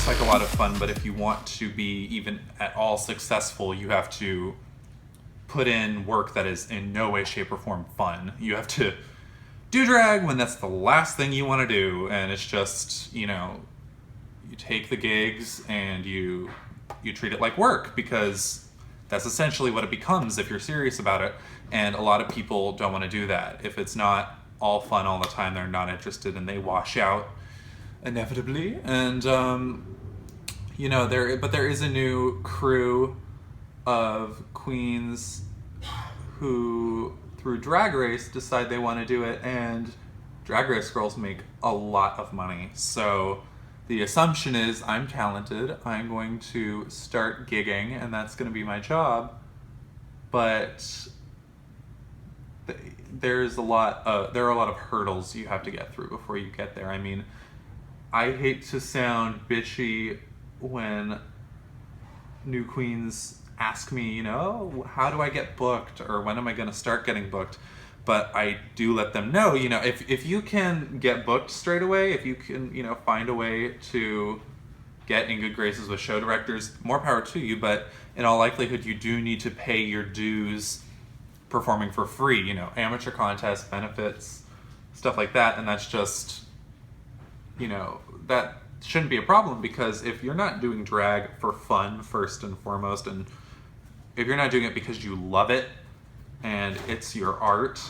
looks like a lot of fun, but if you want to be even at all successful, you have to put in work that is in no way, shape, or form fun. You have to do drag when that's the last thing you want to do, and it's just, you take the gigs and you treat it like work, because that's essentially what it becomes if you're serious about it. And a lot of people don't want to do that. If it's not all fun all the time, they're not interested, and they wash out inevitably. And there is a new crew of queens who through Drag Race decide they want to do it, and Drag Race girls make a lot of money. So the assumption is I'm talented, I'm going to start gigging, and that's going to be my job. But there are a lot of hurdles you have to get through before you get there. I mean, I hate to sound bitchy when new queens ask me, how do I get booked, or when am I going to start getting booked? But I do let them know, if you can get booked straight away, if you can, find a way to get in good graces with show directors, more power to you. But in all likelihood, you do need to pay your dues performing for free, amateur contests, benefits, stuff like that. And that's just, that shouldn't be a problem, because if you're not doing drag for fun first and foremost, and if you're not doing it because you love it and it's your art,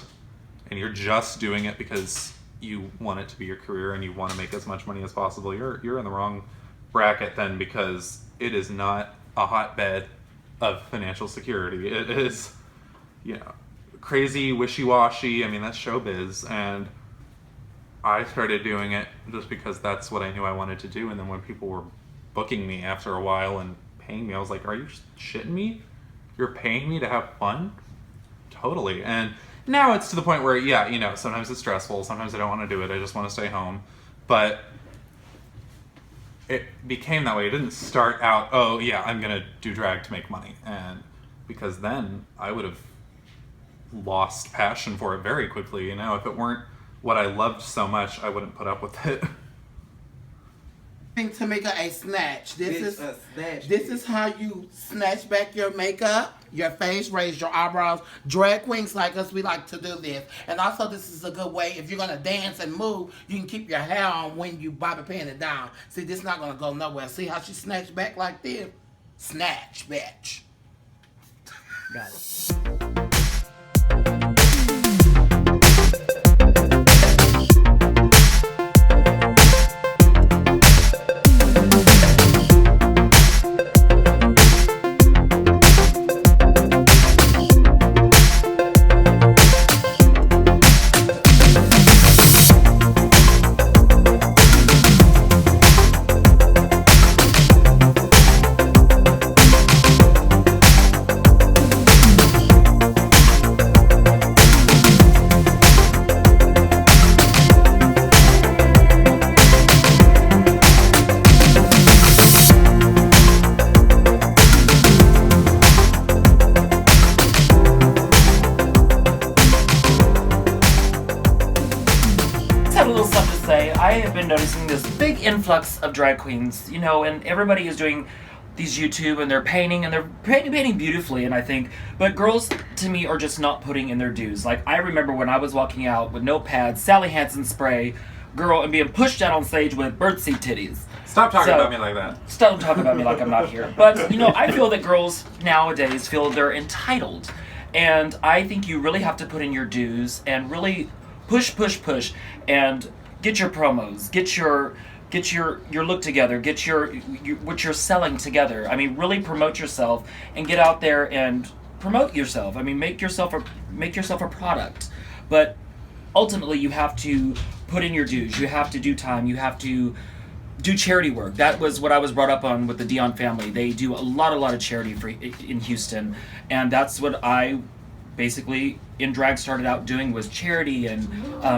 and you're just doing it because you want it to be your career and you want to make as much money as possible, you're in the wrong bracket then, because it is not a hotbed of financial security. It is, crazy, wishy-washy. I mean, that's showbiz, and I started doing it just because that's what I knew I wanted to do. And then when people were booking me after a while and paying me, I was like, are you shitting me? You're paying me to have fun? Totally. And now it's to the point where, sometimes it's stressful. Sometimes I don't want to do it. I just want to stay home. But it became that way. It didn't start out, I'm going to do drag to make money. And because then I would have lost passion for it very quickly. If it weren't what I loved so much, I wouldn't put up with it. Tamika, a snatch. This is how you snatch back your makeup, your face, raise your eyebrows. Drag queens like us, we like to do this. And also, this is a good way, if you're gonna dance and move, you can keep your hair on when you bobby pin it down. See, this not gonna go nowhere. See how she snatched back like this? Snatch, bitch. Got it. Noticing this big influx of drag queens, and everybody is doing these YouTube, and they're painting beautifully, and I think, but girls to me are just not putting in their dues. Like, I remember when I was walking out with notepads, Sally Hansen spray, girl, and being pushed out on stage with birdseed titties. Stop talking about me like that. Stop talking about me like I'm not here. But, I feel that girls nowadays feel they're entitled, and I think you really have to put in your dues and really push, and get your promos, get your look together, get your what you're selling together. I mean, really promote yourself and get out there and promote yourself. I mean, make yourself a product. But ultimately, you have to put in your dues. You have to do time. You have to do charity work. That was what I was brought up on with the Dion family. They do a lot of charity in Houston, and that's what I basically in drag started out doing, was charity and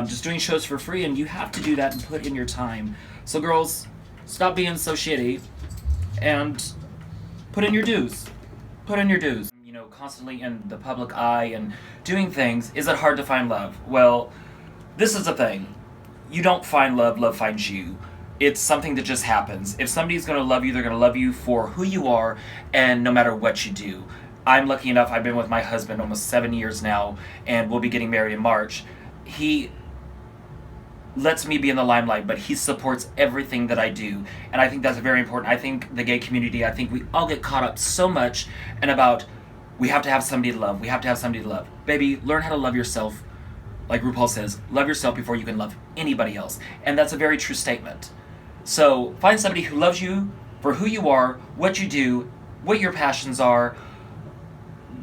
just doing shows for free. And you have to do that and put in your time. So girls, stop being so shitty and put in your dues. Put in your dues. Constantly in the public eye and doing things. Is it hard to find love? Well, this is the thing. You don't find love, love finds you. it's something that just happens. If somebody's going to love you, they're going to love you for who you are, and no matter what you do. I'm lucky enough, I've been with my husband almost 7 years now, and we'll be getting married in March. He lets me be in the limelight, but he supports everything that I do, and I think that's very important. I think the gay community, I think we all get caught up so much and about, we have to have somebody to love, we have to have somebody to love. Baby, learn how to love yourself. Like RuPaul says, love yourself before you can love anybody else, and that's a very true statement. So find somebody who loves you for who you are, what you do, what your passions are,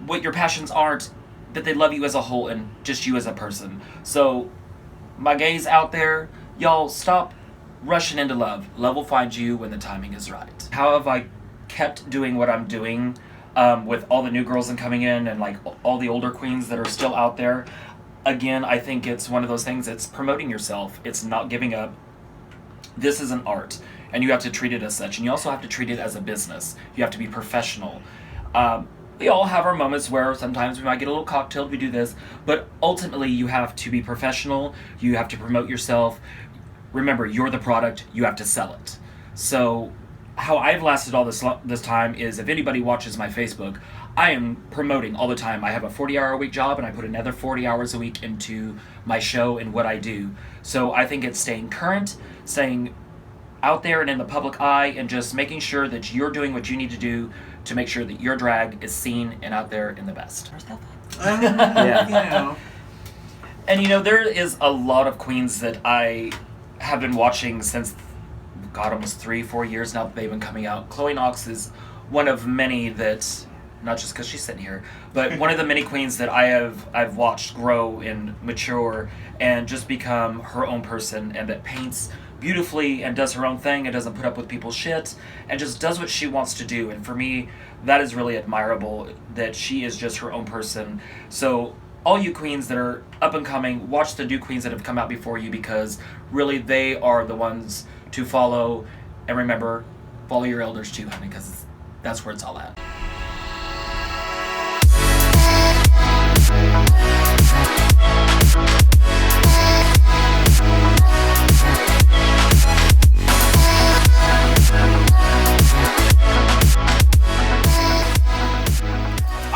what your passions aren't, that they love you as a whole and just you as a person. So my gays out there, y'all stop rushing into love. Love will find you when the timing is right. How have I kept doing what I'm doing with all the new girls and coming in and like all the older queens that are still out there? Again, I think it's one of those things, it's promoting yourself. It's not giving up. This is an art, and you have to treat it as such. And you also have to treat it as a business. You have to be professional. We all have our moments where sometimes we might get a little cocktailed, we do this, but ultimately you have to be professional, you have to promote yourself. Remember, you're the product, you have to sell it. So how I've lasted all this time is, if anybody watches my Facebook, I am promoting all the time. I have a 40-hour-a-week job, and I put another 40 hours a week into my show and what I do. So I think it's staying current, staying out there and in the public eye, and just making sure that you're doing what you need to do to make sure that your drag is seen and out there in the best. Yeah. You know. And you know, there is a lot of queens that I have been watching since, God, almost 3-4 years now that they've been coming out. Chloe Knox is one of many that, not just because she's sitting here, but one of the many queens that I've watched grow and mature and just become her own person, and that paints beautifully and does her own thing and doesn't put up with people's shit and just does what she wants to do. And for me, that is really admirable, that she is just her own person. So all you queens that are up and coming, watch the new queens that have come out before you, because really they are the ones to follow. And remember, follow your elders too, honey, because that's where it's all at.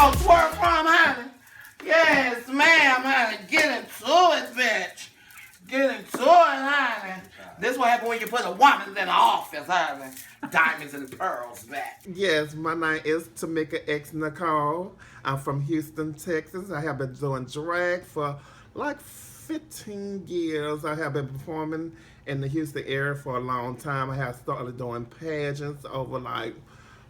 Oh, twerk from, honey? Yes, ma'am, honey. Get into it, bitch. Get into it, honey. This is what happens when you put a woman in the office, honey. Diamonds and pearls back. Yes, my name is Tamika X Nicole. I'm from Houston, Texas. I have been doing drag for like 15 years. I have been performing in the Houston area for a long time. I have started doing pageants over like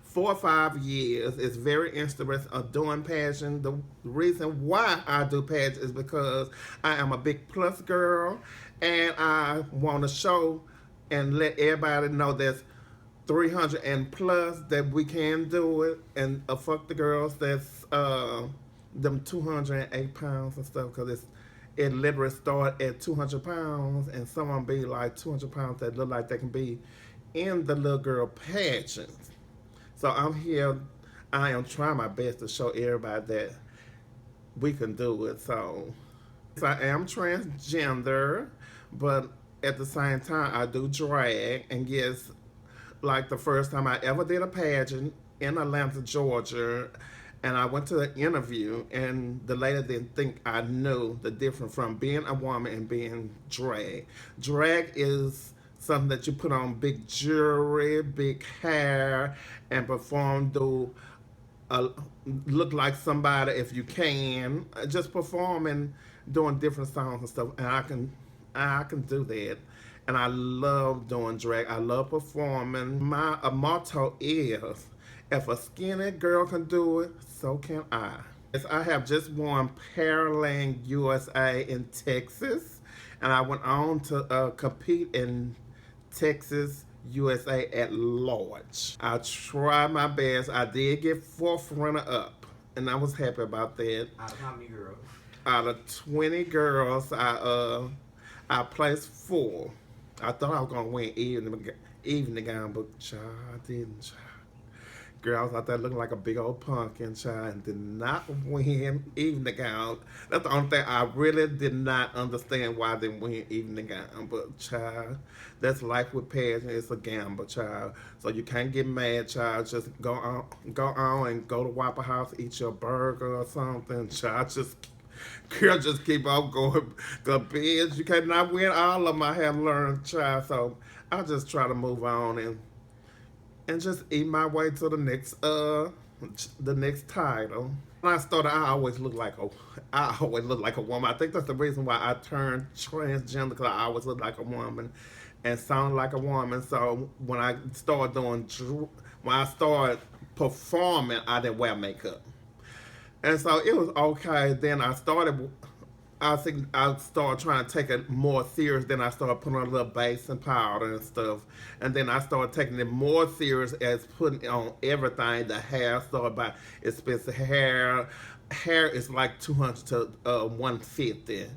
4 or 5 years. It's very interesting doing pageant. The reason why I do pageant is because I am a big plus girl, and I want to show and let everybody know there's 300 and plus that we can do it, and fuck the girls that's them 208 pounds and stuff, because it literally start at 200 pounds, and some of them be like 200 pounds that look like they can be in the little girl pageant. So I'm here, I am trying my best to show everybody that we can do it. So I am transgender, but at the same time I do drag. And yes, like the first time I ever did a pageant in Atlanta, Georgia, and I went to an interview, and the lady didn't think I knew the difference from being a woman and being drag. Drag is something that you put on big jewelry, big hair, and perform, look like somebody if you can, just performing, doing different songs and stuff. And I can do that. And I love doing drag. I love performing. My motto is, if a skinny girl can do it, so can I. Yes, I have just won Paraland USA in Texas, and I went on to compete in Texas, USA at large. I tried my best. I did get 4th runner-up, and I was happy about that. Out of how many girls? Out of 20 girls, I placed 4. I thought I was gonna win evening gown, but child, I didn't. Girl, I was out there looking like a big old pumpkin child and did not win evening gown. That's the only thing I really did not understand why I didn't win evening gown. But child, that's life with pageant. It's a gamble, child. So you can't get mad, child. Just go on and go to Waffle House, eat your burger or something, child. Just girl, just keep on going. Cause bitch, you cannot win all of them. I have learned, child. So I just try to move on and just eat my way to the next title. When I started, I always look like a woman. I think that's the reason why I turned transgender, because I always look like a woman and sound like a woman. So when I started performing, I didn't wear makeup, and so it was okay. Then I think I started trying to take it more serious. Then I started putting on a little base and powder and stuff. And then I started taking it more serious as putting on everything. The hair started by expensive hair. Hair is like $200 to $150.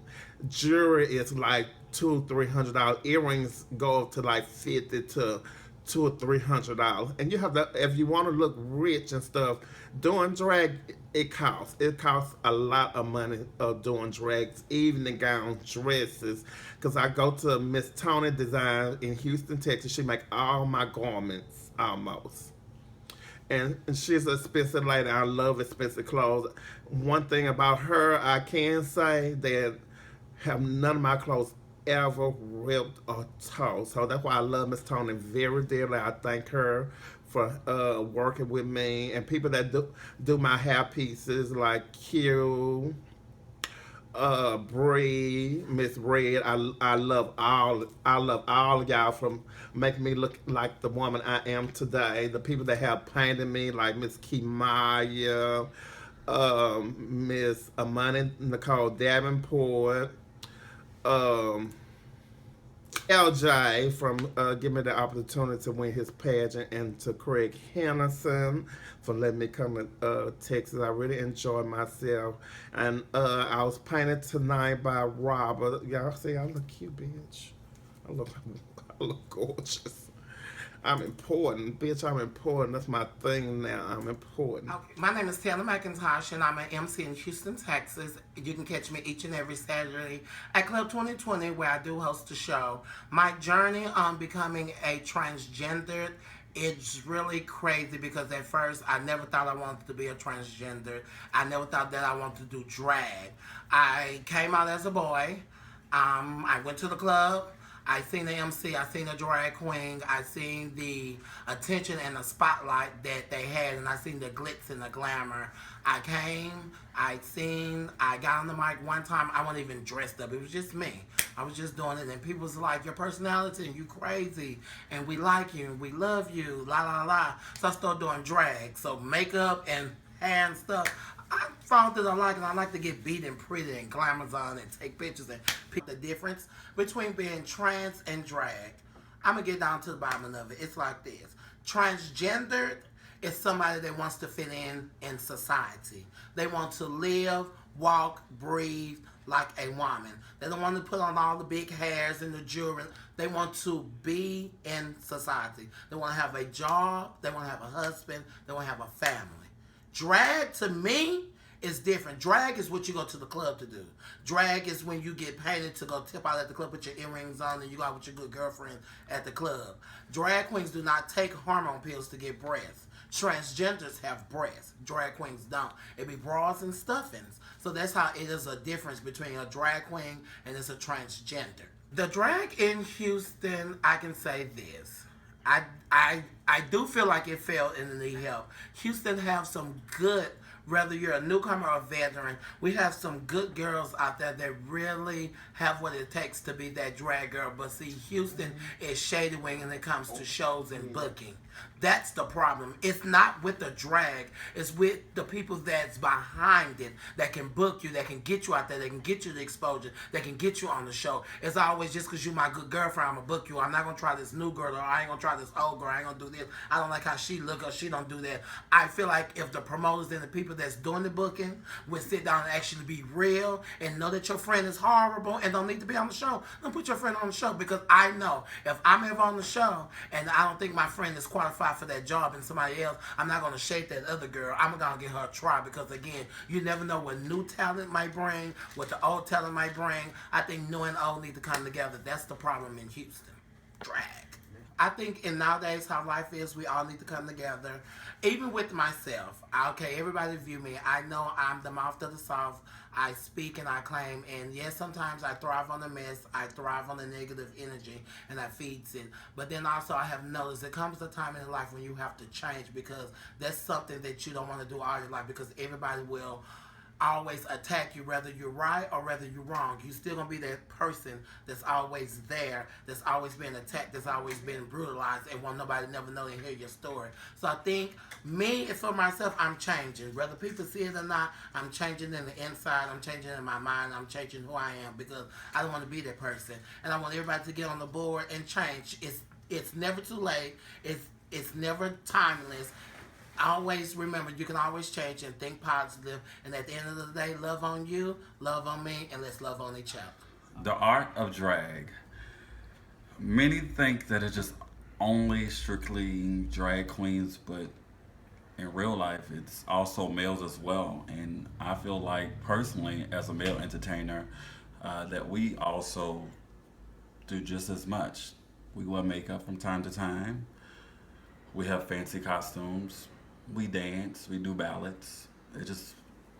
Jewelry is like $200-$300. Earrings go up to like $50 to $200-$300. And you have to, if you want to look rich and stuff, doing drag, it costs. It costs a lot of money doing drags, evening gowns, dresses. Because I go to Miss Tony Design in Houston, Texas. She make all my garments almost. And she's an expensive lady. I love expensive clothes. One thing about her, I can say that have none of my clothes ever ripped or tore. So that's why I love Miss Tony very dearly. I thank her for working with me, and people that do my hair pieces like Q, Bree, Miss Red. I love all of y'all from making me look like the woman I am today. The people that have painted me like Miss Kimaya, Miss Amani Nicole Davenport, LJ from giving me the opportunity to win his pageant, and to Craig Henderson for letting me come to Texas. I really enjoyed myself. And I was painted tonight by Robert. Y'all see, I look cute, bitch. I look gorgeous. I'm important, bitch. I'm important. That's my thing now. I'm important. Okay. My name is Taylor McIntosh, and I'm an MC in Houston, Texas. You can catch me each and every Saturday at Club 2020, where I do host a show. My journey on becoming a transgender, it's really crazy, because at first I never thought I wanted to be a transgender. I never thought that I wanted to do drag. I came out as a boy. I went to the club. I seen the MC, I seen the drag queen, I seen the attention and the spotlight that they had, and I seen the glitz and the glamour. I got on the mic one time, I wasn't even dressed up, it was just me. I was just doing it, and people was like, your personality, and you crazy, and we like you, and we love you, la la la. So I started doing drag, so makeup and hair and stuff. I found that I like it. I like to get beat and pretty and glamorous on and take pictures and pick the difference between being trans and drag. I'm going to get down to the bottom of it. It's like this. Transgendered is somebody that wants to fit in society. They want to live, walk, breathe like a woman. They don't want to put on all the big hairs and the jewelry. They want to be in society. They want to have a job. They want to have a husband. They want to have a family. Drag, to me, is different. Drag is what you go to the club to do. Drag is when you get painted to go tip out at the club, put your earrings on, and you go out with your good girlfriend at the club. Drag queens do not take hormone pills to get breasts. Transgenders have breasts. Drag queens don't. It be bras and stuffings. So that's how it is a difference between a drag queen and it's a transgender. The drag in Houston, I can say this. I do feel like it failed and it need help. Houston have some good, whether you're a newcomer or a veteran, we have some good girls out there that really have what it takes to be that drag girl. But see, Houston is shady wing when it comes to shows and booking. That's the problem. It's not with the drag. It's with the people that's behind it that can book you, that can get you out there, that can get you the exposure, that can get you on the show. It's always just because you're my good girlfriend, I'm going to book you. I'm not going to try this new girl, or I ain't going to try this old girl. I ain't going to do this. I don't like how she look, or she don't do that. I feel like if the promoters and the people people that's doing the booking will sit down and actually be real and know that your friend is horrible and don't need to be on the show. Don't put your friend on the show, because I know if I'm ever on the show and I don't think my friend is qualified for that job and somebody else, I'm not going to shake that other girl. I'm going to give her a try, because again, you never know what new talent might bring, what the old talent might bring. I think new and old need to come together. That's the problem in Houston. Drag. I think in nowadays how life is, we all need to come together. Even with myself, okay, everybody view me. I know I'm the mouth of the South. I speak and I claim, and yes, sometimes I thrive on the mess. I thrive on the negative energy, and I feeds it. But then also I have noticed there comes a time in life when you have to change, because that's something that you don't want to do all your life, because everybody will always attack you, whether you're right or whether you're wrong. You're still gonna be that person that's always there, that's always been attacked, that's always been brutalized, and want nobody never know and hear your story. So I think me, and for myself, I'm changing. Whether people see it or not, I'm changing in the inside, I'm changing in my mind, I'm changing who I am, because I don't want to be that person. And I want everybody to get on the board and change. It's never too late. It's never timeless. Always remember, you can always change and think positive. And at the end of the day, love on you, love on me, and let's love on each other. The art of drag. Many think that it's just only strictly drag queens, but in real life, it's also males as well. And I feel like, personally, as a male entertainer, that we also do just as much. We wear makeup from time to time. We have fancy costumes. We dance. We do ballads.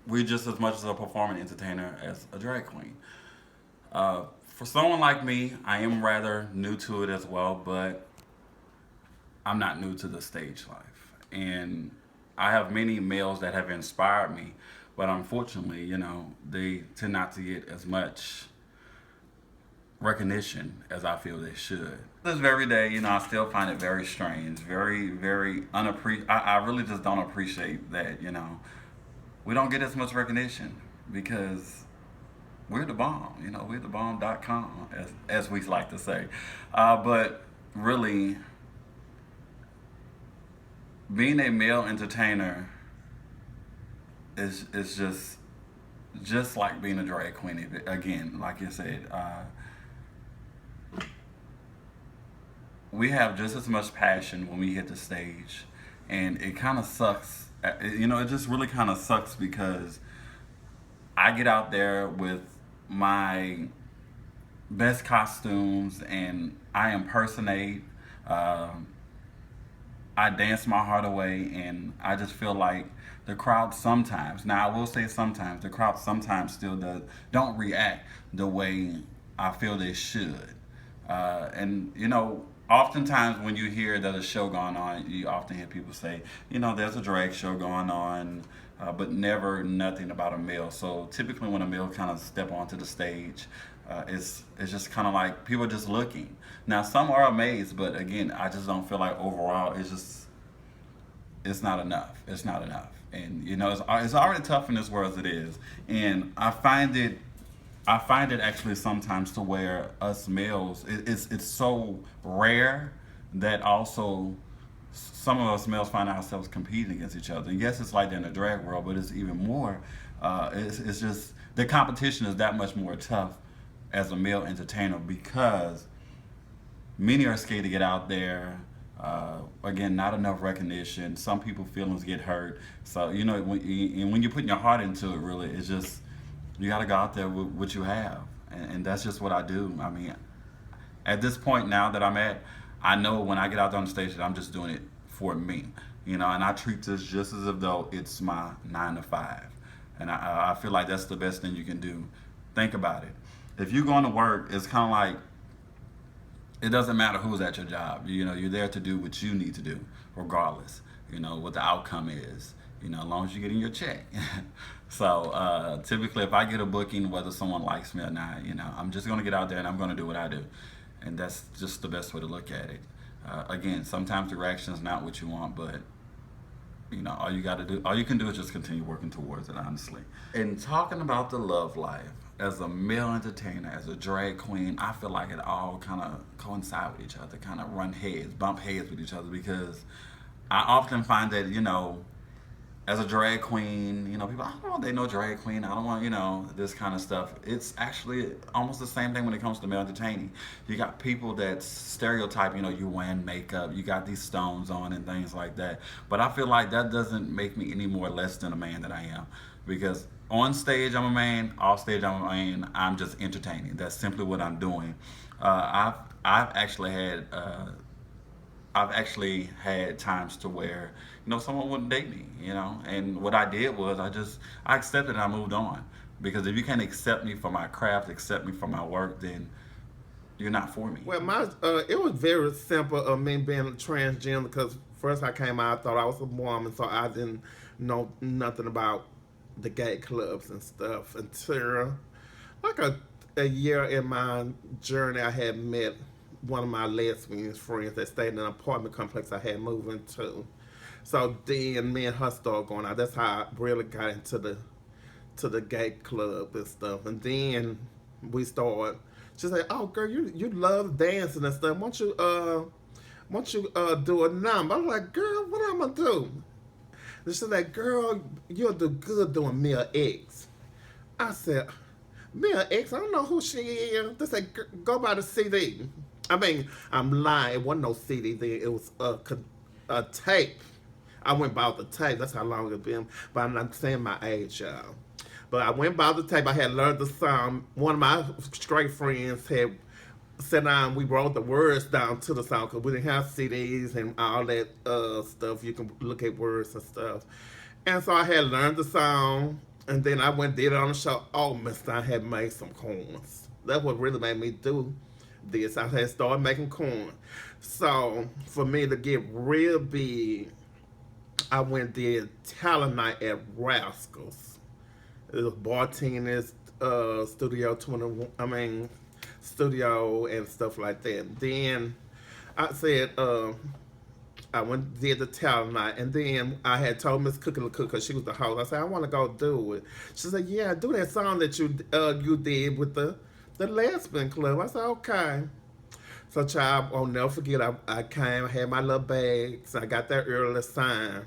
We're just as much as a performing entertainer as a drag queen. For someone like me, I am rather new to it as well, but I'm not new to the stage life. And I have many males that have inspired me, but unfortunately, they tend not to get as much recognition as I feel they should. This very day, I still find it very strange, very, very I really just don't appreciate that, we don't get as much recognition, because we're the bomb, we're the bomb.com, as we like to say. But really, being a male entertainer is just like being a drag queen. Again, like you said, we have just as much passion when we hit the stage, and it kind of sucks. It just really kind of sucks, because I get out there with my best costumes and I impersonate. I dance my heart away, and I just feel like the crowd sometimes, now I will say sometimes, the crowd sometimes still don't react the way I feel they should. And oftentimes when you hear there's a show going on, you often hear people say, there's a drag show going on, but never nothing about a male. So typically when a male kind of step onto the stage, it's just kind of like people are just looking. Now some are amazed, but again, I just don't feel like overall it's not enough. It's not enough. And it's already tough in this world as it is. And I find it actually sometimes to where us males, it's so rare that also some of us males find ourselves competing against each other. And yes, it's like that in the drag world, but it's even more. It's just the competition is that much more tough as a male entertainer, because many are scared to get out there. Again, not enough recognition. Some people's feelings get hurt. So when you're putting your heart into it, really, it's just, you got to go out there with what you have, and that's just what I do. I mean, at this point now that I'm at, I know when I get out there on the stage that I'm just doing it for me, and I treat this just as if though it's my 9 to 5, and I feel like that's the best thing you can do. Think about it. If you're going to work, it's kind of like, it doesn't matter who's at your job. You're there to do what you need to do, regardless, what the outcome is, as long as you're getting your check. So typically if I get a booking, whether someone likes me or not, I'm just going to get out there and I'm going to do what I do. And that's just the best way to look at it. Again, sometimes the reaction is not what you want, but all you can do is just continue working towards it, honestly. And talking about the love life, as a male entertainer, as a drag queen, I feel like it all kind of coincide with each other, kind of bump heads with each other, because I often find that, as a drag queen, people, I don't want they know drag queen. I don't want, this kind of stuff. It's actually almost the same thing when it comes to male entertaining. You got people that stereotype, you wearing makeup, you got these stones on and things like that. But I feel like that doesn't make me any more less than a man that I am. Because on stage I'm a man, off stage I'm a man. I'm just entertaining. That's simply what I'm doing. I've actually had times to where someone wouldn't date me, and what I did was I accepted and I moved on, because if you can't accept me for my craft, accept me for my work, then you're not for me. Well, it was very simple of me being transgender, because first I came out, I thought I was a woman, so I didn't know nothing about the gay clubs and stuff until like a year in my journey. I had met one of my lesbian friends that stayed in an apartment complex I had moved into. So then me and her started going out. That's how I really got into the gay club and stuff. And then we started. She said, "Oh, girl, you love dancing and stuff. Won't you do a number?" I was like, "Girl, what am I gonna do?" And she said, "Girl, you'll do good doing Mia X." I said, "Mia X? I don't know who she is." They said, "Go buy the CD." I mean, I'm lying. It wasn't no CD then. It was a tape. I went bought the tape. That's how long it's been. But I'm not saying my age, y'all. But I went bought the tape. I had learned the song. One of my straight friends had sat down. We wrote the words down to the song, because we didn't have CDs and all that stuff. You can look at words and stuff. And so I had learned the song. And then I went and did it on the show. Oh, Mr. I had made some corns. That's what really made me do this. I had started making corn. So for me to get real big, I went and did talent night at Rascals. It was bartenders, studio 21. Studio and stuff like that. Then I said, I went and did the talent night, and then I had told Miss Cookie Cook, because she was the host. I said, I want to go do it. She said, yeah, do that song that you did with the lesbian club. I said, okay. So, child, I'll never forget. I came, had my little bags. I got that early sign,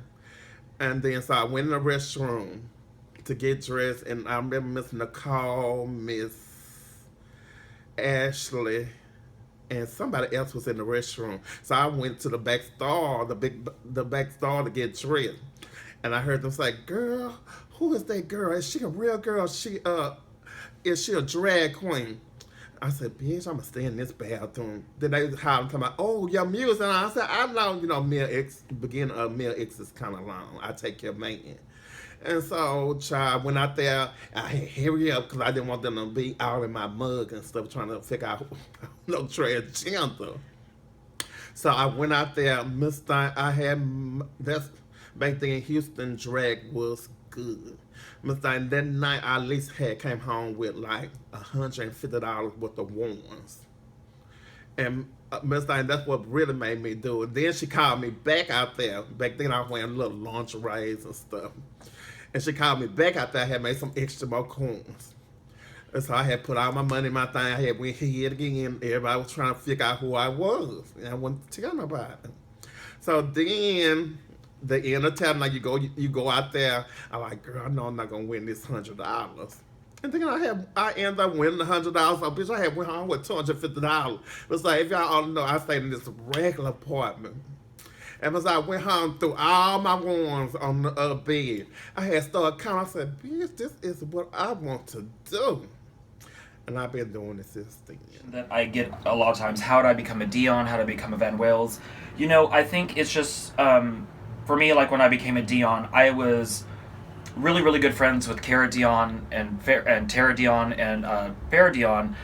and then so I went in the restroom to get dressed, and I remember Miss Nicole, Miss Ashley, and somebody else was in the restroom. So I went to the back stall, the back stall to get dressed, and I heard them say, "Girl, who is that girl? Is she a real girl? Is she a drag queen?" I said, "Bitch, I'm gonna stay in this bathroom." Then they hollering, talking about, "Oh, your music." And I said, "I know, Mia X. Beginning of Mia X is kind of long. I take care of maintenance." And so, child, went out there. I had hurry up because I didn't want them to be out in my mug and stuff, trying to figure out no transgender. So I went out there. That's back then. Houston drag was good. That night I at least came home with like $150 worth of ones. And Miss Diane, that's what really made me do it. Then she called me back out there. Back then I was wearing little lingeries and stuff. And she called me back out there. I had made some extra more coins. And so I had put all my money in my thing. I had went here again. Everybody was trying to figure out who I was. And I wasn't telling nobody. So then the end of time, like you go out there. I'm like, girl, I know I'm not gonna win this $100. And then I ended up winning $100. So bitch, I had went home with $250. It's like, if y'all all know, I stayed in this regular apartment. And as I went home, threw all my ones on the bed, I had started counting. I said, bitch, this is what I want to do. And I've been doing this since then. That I get a lot of times, how did I become a Dion? How did I become a Van Wales? I think it's just, for me, like when I became a Dion, I was really, really good friends with Cara Dion and Tara Dion and Farrah Dion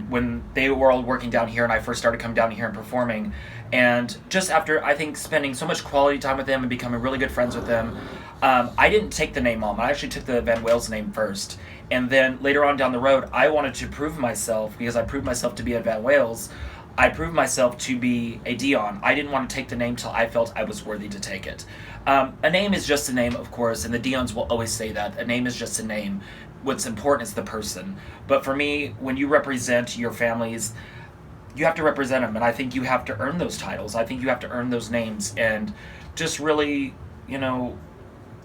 when they were all working down here and I first started coming down here and performing. And just after, I think, spending so much quality time with them and becoming really good friends with them, I didn't take the name on. I actually took the Van Wales name first. And then later on down the road, I wanted to prove myself, because I proved myself to be a Van Wales. I proved myself to be a Dion. I didn't want to take the name till I felt I was worthy to take it. A name is just a name, of course, and the Dions will always say that. A name is just a name. What's important is the person. But for me, when you represent your families, you have to represent them, and I think you have to earn those titles. I think you have to earn those names, and just really,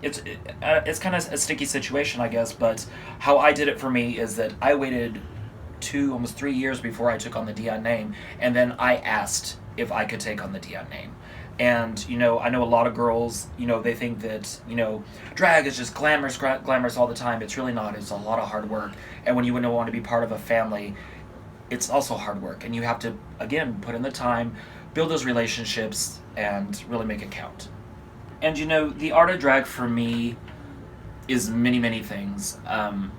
it's kind of a sticky situation, I guess. But how I did it for me is that I waited almost 3 years before I took on the Dion name, and then I asked if I could take on the Dion name. And I know a lot of girls, they think that drag is just glamorous all the time. It's really not. It's a lot of hard work. And when you want to be part of a family, it's also hard work, and you have to again put in the time, build those relationships, and really make it count. And the art of drag for me is many things. I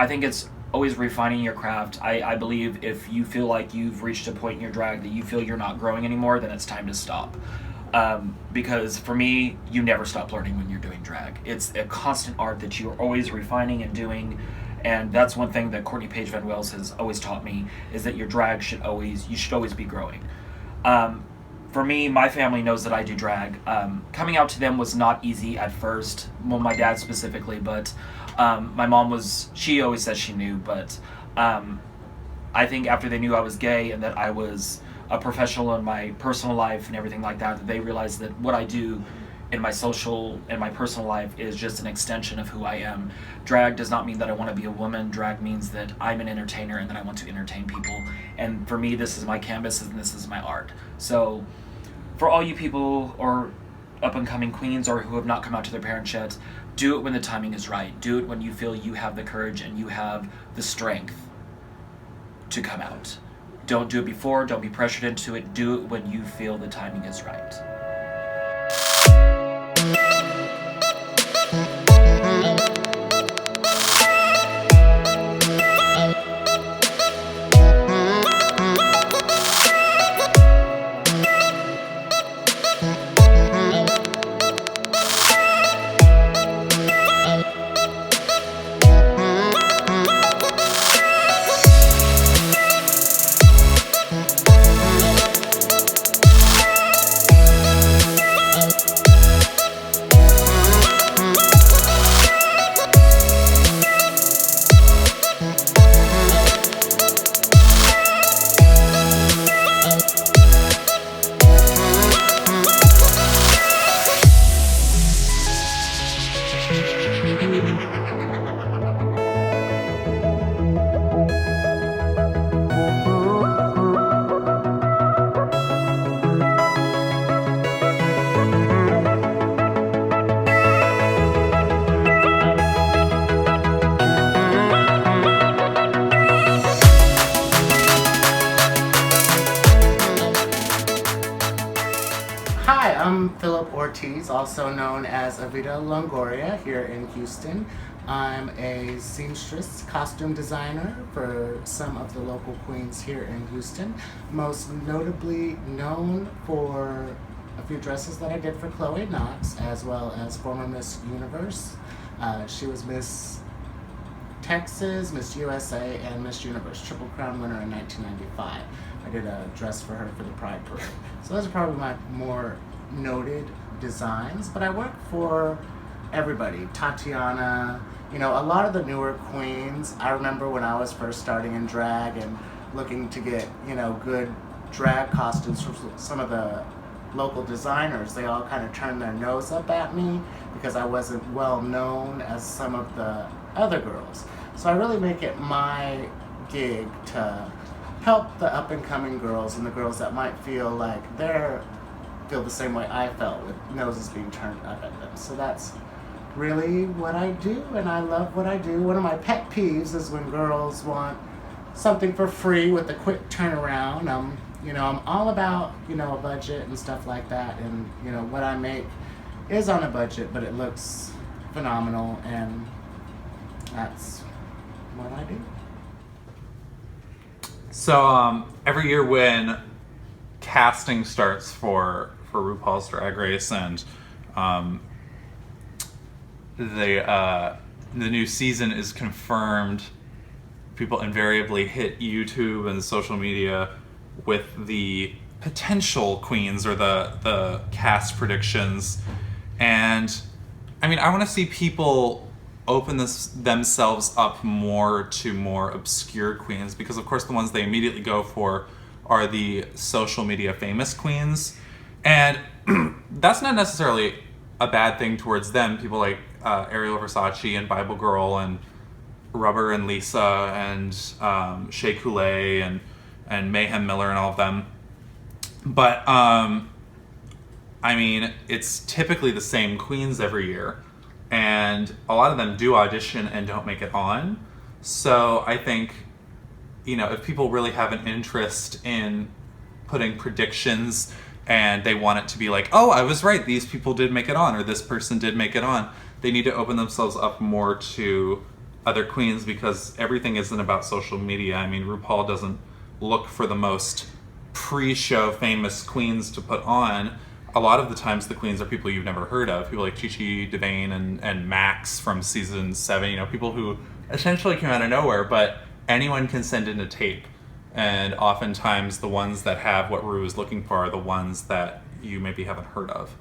think it's always refining your craft. I believe if you feel like you've reached a point in your drag that you feel you're not growing anymore, then it's time to stop. Because for me, you never stop learning when you're doing drag. It's a constant art that you're always refining and doing. And that's one thing that Courtney Page Van Wells has always taught me, is that your drag should always be growing. For me, my family knows that I do drag. Coming out to them was not easy at first. Well, my dad specifically, but my mom she always said she knew, but I think after they knew I was gay and that I was a professional in my personal life and everything like that they realized that what I do in my social and my personal life is just an extension of who I am. Drag does not mean that I want to be a woman. Drag means that I'm an entertainer and that I want to entertain people. And for me, this is my canvas and this is my art. So for all you people or up-and-coming queens or who have not come out to their parents yet, do it when the timing is right. Do it when you feel you have the courage and you have the strength to come out. Don't do it before. Don't be pressured into it. Do it when you feel the timing is right. Also known as Avita Longoria here in Houston. I'm a seamstress, costume designer for some of the local queens here in Houston. Most notably known for a few dresses that I did for Chloe Knox, as well as former Miss Universe. She was Miss Texas, Miss USA, and Miss Universe, Triple Crown winner in 1995. I did a dress for her for the Pride Parade. So those are probably my more noted designs, but I work for everybody. Tatiana, a lot of the newer queens. I remember when I was first starting in drag and looking to get, good drag costumes from some of the local designers. They all kind of turned their nose up at me because I wasn't well known as some of the other girls. So I really make it my gig to help the up and coming girls and the girls that might feel like feel the same way I felt with noses being turned up at them. So that's really what I do, and I love what I do. One of my pet peeves is when girls want something for free with a quick turnaround. I'm all about, a budget and stuff like that, and, what I make is on a budget, but it looks phenomenal, and that's what I do. So, every year when casting starts for RuPaul's Drag Race, and the new season is confirmed, people invariably hit YouTube and social media with the potential queens or the cast predictions. And I mean, I want to see people open themselves up more to more obscure queens, because of course the ones they immediately go for are the social media famous queens. And that's not necessarily a bad thing towards them. People like Ariel Versace and Bible Girl and Rubber and Lisa and Shea Coulee and Mayhem Miller and all of them. But I mean, it's typically the same queens every year, and a lot of them do audition and don't make it on. So I think, you know, if people really have an interest in putting predictions and they want it to be like, oh, I was right, these people did make it on, or this person did make it on, they need to open themselves up more to other queens, because everything isn't about social media. I mean, RuPaul doesn't look for the most pre-show famous queens to put on. A lot of the times the queens are people you've never heard of, people like Chi Chi DeVayne and Max from season 7, you know, people who essentially came out of nowhere, but anyone can send in a tape. And oftentimes the ones that have what Ru is looking for are the ones that you maybe haven't heard of.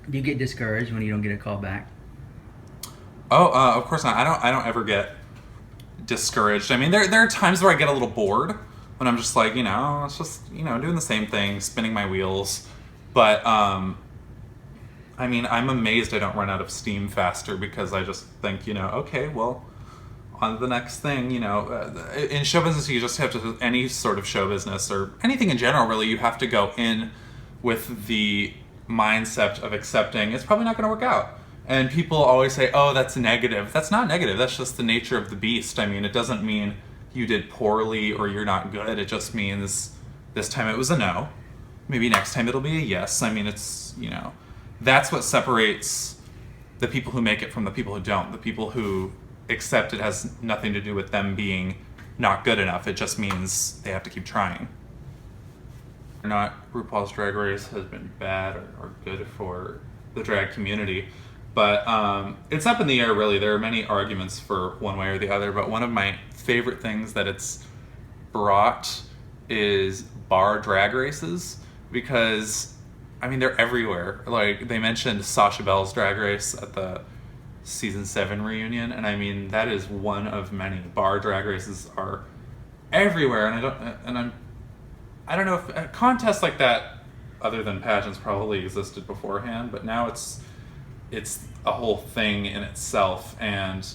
Do you get discouraged when you don't get a call back? Oh, of course not. I don't ever get discouraged. I mean, there are times where I get a little bored when I'm just like, you know, it's just, you know, doing the same thing, spinning my wheels. But, I mean, I'm amazed I don't run out of steam faster, because I just think, you know, okay, well, on to the next thing, you know. In show business, you just have to, any sort of show business, or anything in general, really, you have to go in with the mindset of accepting it's probably not going to work out. And people always say, oh, that's negative. That's not negative. That's just the nature of the beast. I mean, it doesn't mean you did poorly or you're not good. It just means this time it was a no. Maybe next time it'll be a yes. I mean, it's, you know, that's what separates the people who make it from the people who don't. The people who accept it has nothing to do with them being not good enough. It just means they have to keep trying. Not RuPaul's Drag Race has been bad or good for the drag community, but it's up in the air, really. There are many arguments for one way or the other, but one of my favorite things that it's brought is bar drag races, because, I mean, they're everywhere. Like, they mentioned Sasha Bell's Drag Race at the season 7 reunion, and I mean, that is one of many. Bar drag races are everywhere, and I don't know if a contest like that, other than pageants, probably existed beforehand, but now it's a whole thing in itself. And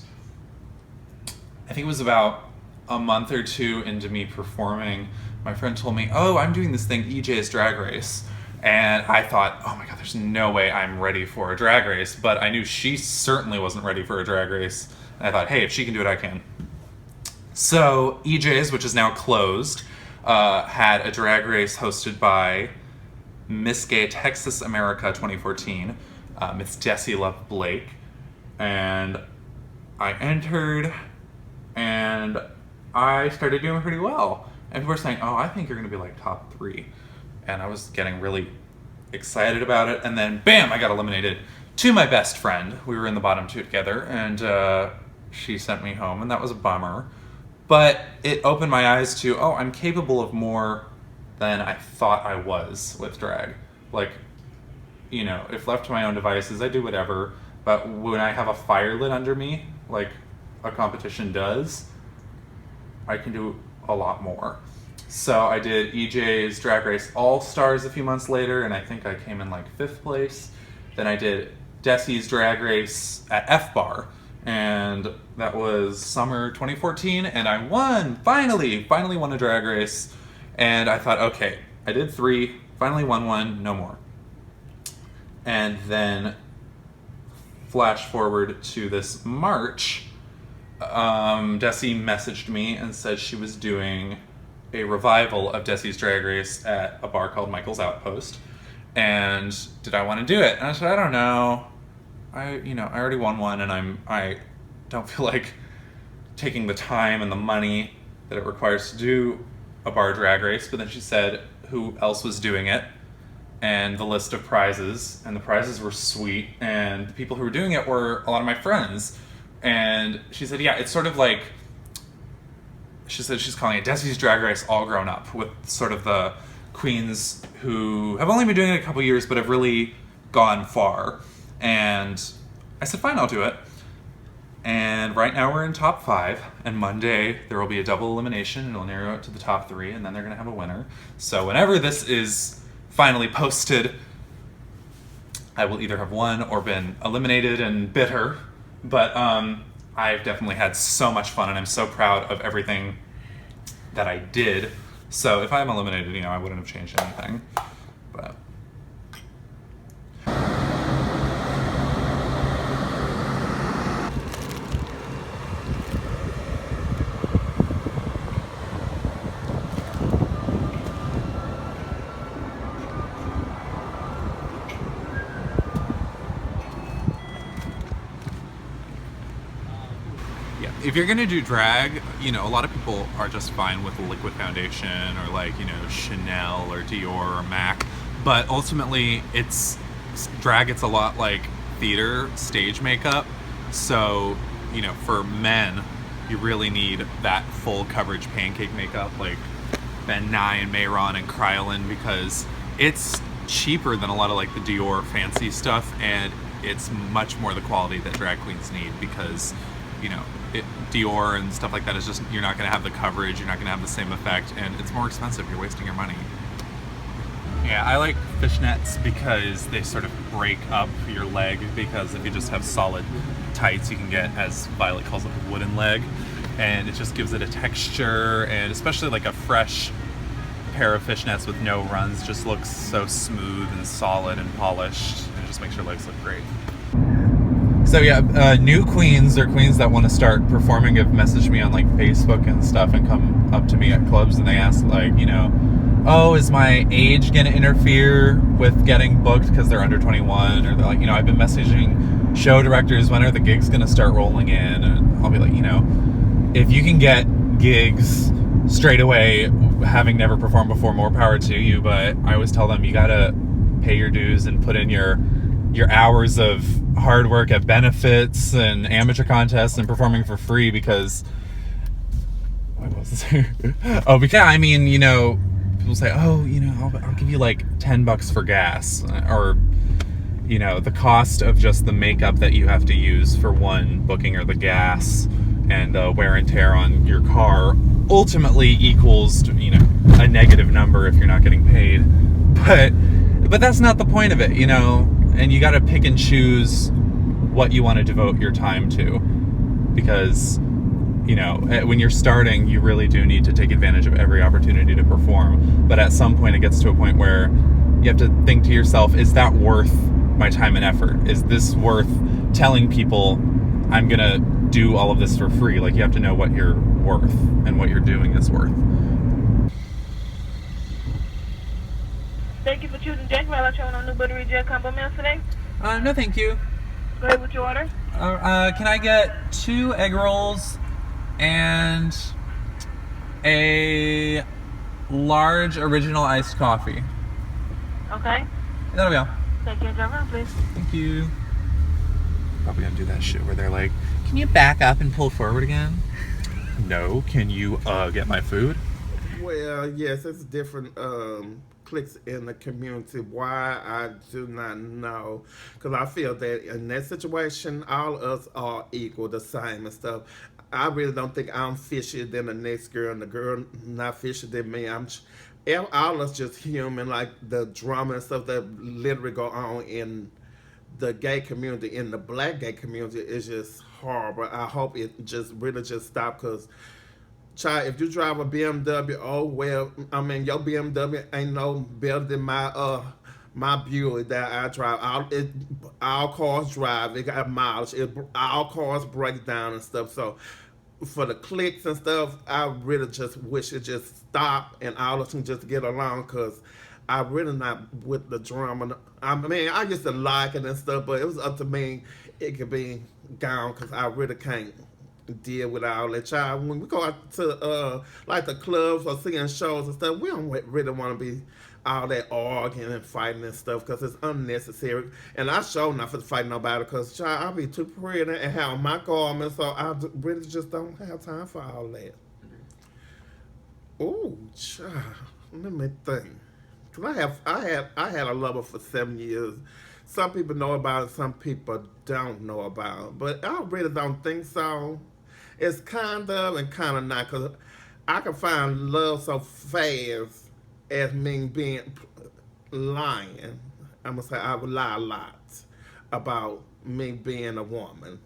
I think it was about a month or two into me performing, my friend told me, oh, I'm doing this thing, EJ's Drag Race. And I thought, oh my God, there's no way I'm ready for a drag race. But I knew she certainly wasn't ready for a drag race. And I thought, hey, if she can do it, I can. So EJ's, which is now closed, had a drag race hosted by Miss Gay Texas America 2014, Miss Jessie Love Blake. And I entered, and I started doing pretty well. And people were saying, oh, I think you're going to be like top 3. And I was getting really excited about it. And then, bam, I got eliminated to my best friend. We were in the bottom 2 together, and she sent me home, and that was a bummer. But it opened my eyes to, oh, I'm capable of more than I thought I was with drag. Like, you know, if left to my own devices, I do whatever. But when I have a fire lit under me, like a competition does, I can do a lot more. So I did EJ's Drag Race All-Stars a few months later, and I think I came in like 5th place. Then I did Desi's Drag Race at F-Bar, and that was summer 2014, and I won! Finally won a drag race. And I thought, okay, I did 3, finally won 1, no more. And then flash forward to this March, Desi messaged me and said she was doing a revival of Desi's Drag Race at a bar called Michael's Outpost, and did I want to do it? And I said, I don't know. I already won one, and I don't feel like taking the time and the money that it requires to do a bar drag race. But then she said who else was doing it, and the list of prizes, and the prizes were sweet, and the people who were doing it were a lot of my friends. And she said, yeah, it's sort of like, she said she's calling it Desi's Drag Race All Grown Up, with sort of the queens who have only been doing it a couple years but have really gone far. And I said, fine, I'll do it. And right now we're in top 5, and Monday there will be a double elimination, and it'll narrow it to the top 3, and then they're going to have a winner. So whenever this is finally posted, I will either have won or been eliminated and bitter. But I've definitely had so much fun, and I'm so proud of everything that I did. So if I'm eliminated, you know, I wouldn't have changed anything. But if you're gonna do drag, you know, a lot of people are just fine with liquid foundation or like, you know, Chanel or Dior or MAC, but ultimately it's drag. It's a lot like theater stage makeup. So, you know, for men, you really need that full coverage pancake makeup like Ben Nye and Mayron and Kryolan, because it's cheaper than a lot of like the Dior fancy stuff, and it's much more the quality that drag queens need, because, you know, Dior and stuff like that is just, you're not going to have the coverage, you're not going to have the same effect, and it's more expensive. You're wasting your money. Yeah, I like fishnets because they sort of break up your leg, because if you just have solid tights, you can get, as Violet calls it, a wooden leg, and it just gives it a texture, and especially like a fresh pair of fishnets with no runs just looks so smooth and solid and polished, and it just makes your legs look great. So yeah, new queens or queens that want to start performing have messaged me on like Facebook and stuff and come up to me at clubs, and they ask like, you know, oh, is my age gonna interfere with getting booked because they're under 21? Or they're like, you know, I've been messaging show directors, when are the gigs gonna start rolling in? And I'll be like, you know, if you can get gigs straight away, having never performed before, more power to you. But I always tell them, you gotta pay your dues and put in your hours of hard work at benefits and amateur contests and performing for free, because what was this? Oh, because I mean, you know, people say, oh, you know, I'll give you like $10 for gas, or, you know, the cost of just the makeup that you have to use for one booking, or the gas and the wear and tear on your car ultimately equals, you know, a negative number if you're not getting paid. But that's not the point of it, you know. And you got to pick and choose what you want to devote your time to, because, you know, when you're starting, you really do need to take advantage of every opportunity to perform. But at some point, it gets to a point where you have to think to yourself, is that worth my time and effort? Is this worth telling people I'm going to do all of this for free? Like, you have to know what you're worth and what you're doing is worth. Thank you for choosing Jack Rabbit on New Buttery Jet Combo Meals today. No, thank you. Go ahead with your order. Can I get 2 egg rolls and a large original iced coffee? Okay. That'll be all. Thank you. Drive around, please. Thank you. Probably gonna do that shit where they're like, Can you back up and pull forward again? no, can you get my food? Well, yes, it's different cliques in the community. Why, I do not know, because I feel that in that situation, all of us are equal, the same and stuff. I really don't think I'm fishier than the next girl, and the girl not fishier than me. All of us just human. Like the drama and stuff that literally go on in the gay community, in the black gay community, is just horrible. I hope it just really just stop, because child, if you drive a BMW, oh well, I mean, your BMW ain't no better than my Buick that I drive. All cars drive. It got mileage. All cars break down and stuff. So for the clicks and stuff, I really just wish it just stopped and all of them just get along, because I really not with the drama. I mean, I used to like it and stuff, but it was up to me. It could be gone, because I really can't deal with all that. Child, when we go out to like the clubs or seeing shows and stuff, we don't really want to be all that arguing and fighting and stuff, because it's unnecessary. And I sure not for to fight nobody, because child, I'll be too pretty and have my garments, so I really just don't have time for all that. Oh, child, let me think. Cause I had a lover for 7 years. Some people know about it, some people don't know about it, but I really don't think so. It's kind of and kind of not, because I can find love so fast as me being lying. I'm gonna say I would lie a lot about me being a woman.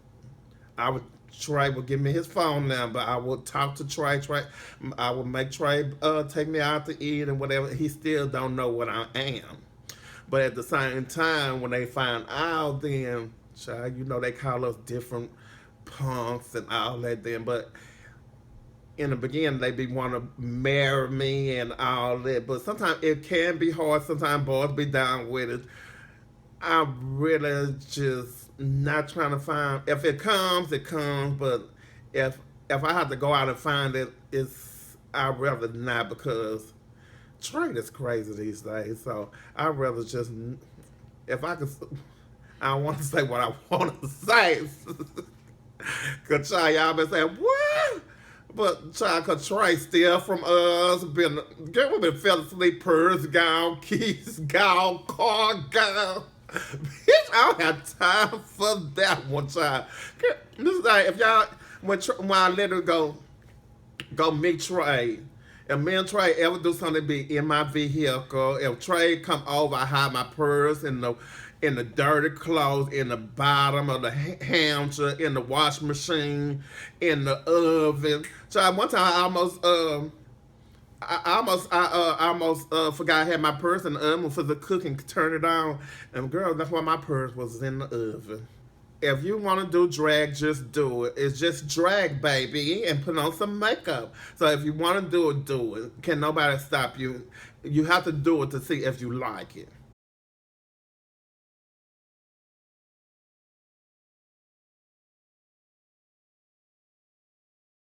Trey would give me his phone number. I would talk to Trey. I would make Trey take me out to eat and whatever. He still don't know what I am. But at the same time, when they find out, then, child, you know, they call us different punks and all that then. But in the beginning, they be want to marry me and all that. But sometimes it can be hard. Sometimes boys be down with it. I really just not trying to find. If it comes, it comes. But if I have to go out and find it, I'd rather not, because trade is crazy these days. So I'd rather just, if I could, I don't want to say what I want to say. Cause y'all been saying what? But child, cause Trey steal from us. We been fell asleep, purse gone, keys gone, car gone. Bitch, I don't have time for that one, child. This is like if y'all when I let her go meet Trey. If me and Trey ever do something, be in my vehicle. If Trey come over, I hide my purse in the dirty clothes, in the bottom of the hamster, in the washing machine, in the oven. So one time I almost forgot I had my purse in the oven for the cooking, turn it on, and girl, that's why my purse was in the oven. If you want to do drag, just do it. It's just drag, baby, and put on some makeup. So if you want to do it, do it. Can nobody stop you? You have to do it to see if you like it.